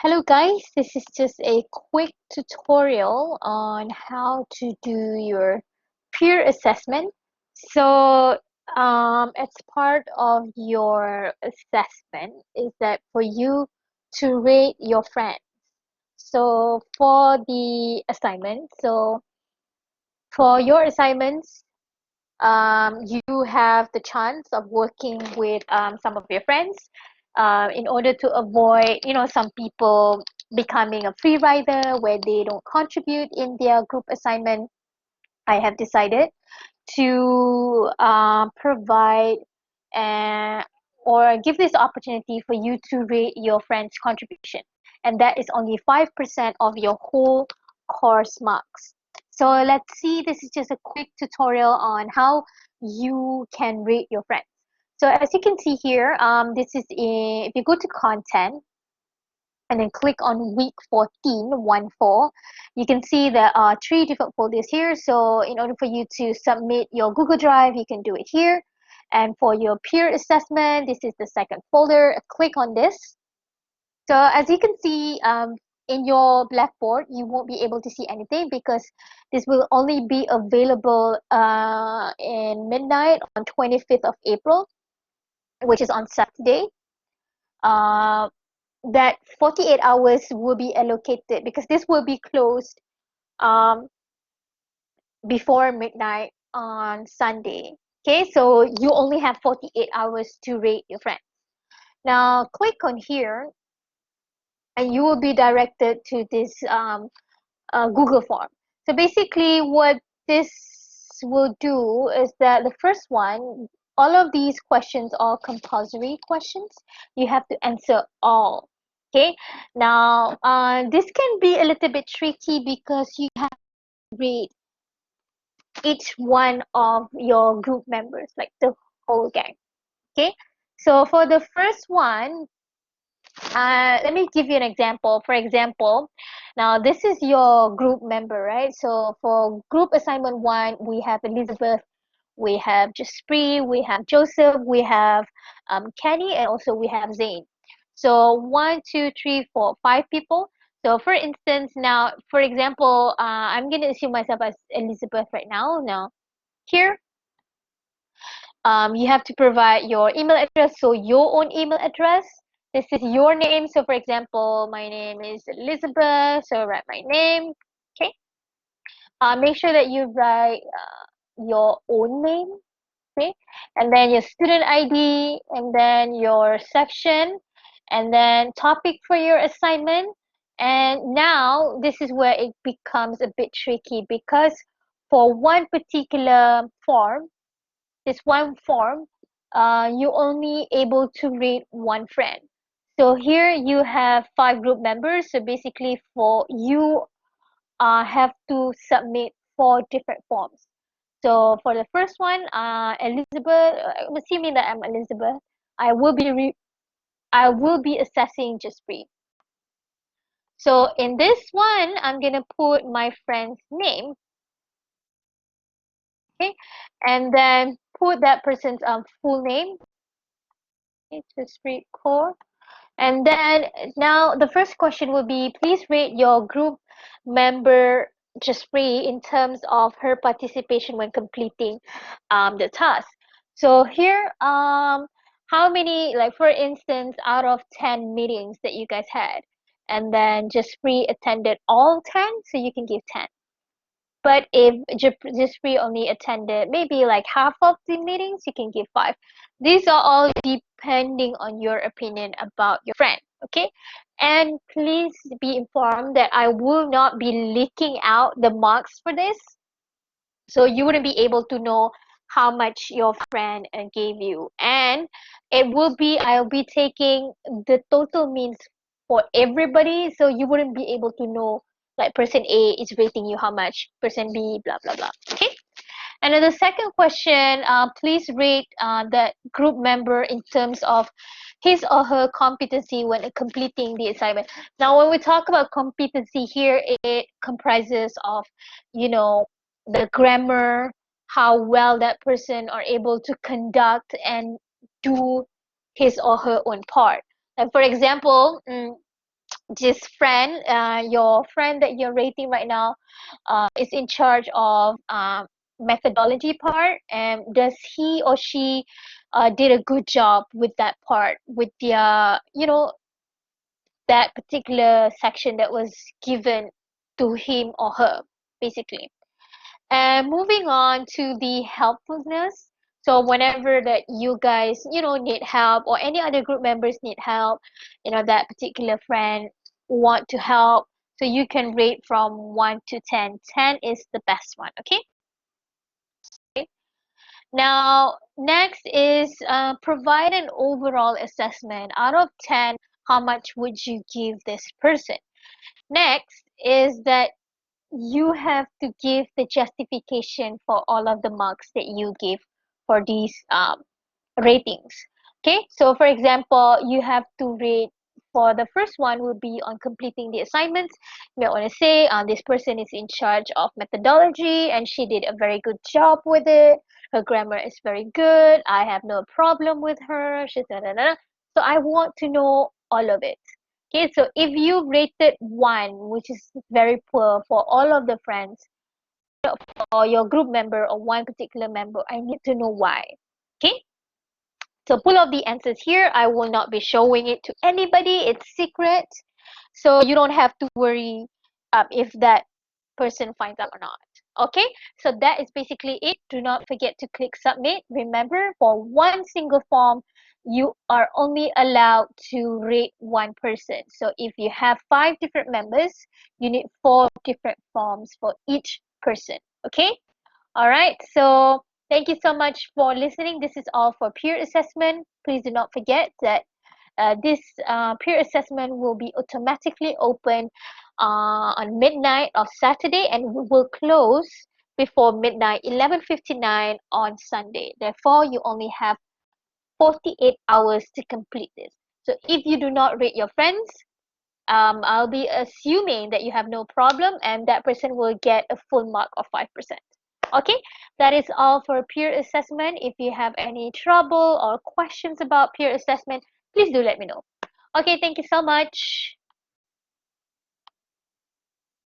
Hello guys, this is just a quick tutorial on how to do your peer assessment. So, as part of your assessment is that for you to rate your friends. So for the assignment, for your assignments, you have the chance of working with some of your friends in order to avoid, some people becoming a free rider where they don't contribute in their group assignment. I have decided to provide uh, or give this opportunity for you to rate your friend's contribution, and that is only 5% of your whole course marks. So let's see, this is just a quick tutorial on how you can rate your friends. So as you can see here, this is if you go to content and then click on week 14, 1-4, you can see there are three different folders here. So in order for you to submit your Google Drive, you can do it here. And for your peer assessment, this is the second folder. Click on this. So as you can see, in your Blackboard, you won't be able to see anything because this will only be available in midnight on 25th of April, which is on Saturday. Uh, that 48 hours will be allocated because this will be closed um, before midnight on Sunday. Okay, so you only have 48 hours to rate your friends. Now click on here and you will be directed to this Google form. So basically what this will do is that the first one, all of these questions are compulsory questions. You have to answer all. Okay, now this can be a little bit tricky because you have to rate each one of your group members, like the whole gang. Okay, so for the first one, let me give you an example. For example, now this is your group member, right? So for group assignment 1, we have Elizabeth, we have Jaspreet, we have Joseph, we have Kenny, and also we have Zane. So 1, 2, 3, 4, 5 people. So for instance, now, for example, I'm going to assume myself as Elizabeth right now. Now, here, you have to provide your email address, so your own email address. This is your name. So for example, my name is Elizabeth, so write my name. Okay, make sure that you write your own name. Okay, and then your student ID, and then your section, and then topic for your assignment. And now this is where it becomes a bit tricky because for one particular form, this one form, you only able to rate one friend. So here you have 5 group members. So basically, for you have to submit 4 different forms. So for the first one, Elizabeth, I'm assuming that I'm Elizabeth. I will be I will be assessing Jaspreet. So in this one, I'm gonna put my friend's name, okay, and then put that person's full name. Okay, Jaspreet Kaur. And then now the first question will be, please rate your group member Jaspreet in terms of her participation when completing the task. So here, how many, like for instance, out of 10 meetings that you guys had, and then Jaspreet attended all 10, so you can give 10. But if Jaspreet only attended maybe like half of the meetings, you can give 5. These are all depending on your opinion about your friend, okay? And please be informed that I will not be leaking out the marks for this. So you wouldn't be able to know how much your friend gave you. And I'll be taking the total means for everybody. So you wouldn't be able to know like person A is rating you how much, person B, blah, blah, blah. Okay. And then the second question, please rate that group member in terms of his or her competency when completing the assignment. Now, when we talk about competency here, it comprises of, you know, the grammar, how well that person are able to conduct and do his or her own part. Like for example, this friend, your friend that you're rating right now, is in charge of methodology part, and does he or she did a good job with that part, with the that particular section that was given to him or her, basically. And moving on to the helpfulness. So whenever that you guys, need help, or any other group members need help, that particular friend want to help, so you can rate from 1 to 10. 10 is the best one, okay? Now, next is provide an overall assessment. Out of 10, how much would you give this person? Next is that you have to give the justification for all of the marks that you give for these ratings. Okay, so for example, you have to rate, for the first one will be on completing the assignments. You may want to say this person is in charge of methodology and she did a very good job with it. Her grammar is very good. I have no problem with her. She's da, da, da. So I want to know all of it. Okay, so if you rated one, which is very poor for all of the friends, or your group member or one particular member, I need to know why. Okay, so pull out the answers here. I will not be showing it to anybody. It's secret. So you don't have to worry if that person finds out or not. Okay, so that is basically it. Do not forget to click submit. Remember, for one single form, you are only allowed to rate one person. So if you have 5 different members, you need 4 different forms for each person. Okay, all right, so thank you so much for listening. This is all for peer assessment. Please do not forget that this peer assessment will be automatically open on midnight of Saturday, and we will close before midnight, 11:59 on Sunday. Therefore, you only have 48 hours to complete this. So if you do not rate your friends, I'll be assuming that you have no problem, and that person will get a full mark of 5%. Okay, that is all for peer assessment. If you have any trouble or questions about peer assessment, please do let me know. Okay, thank you so much.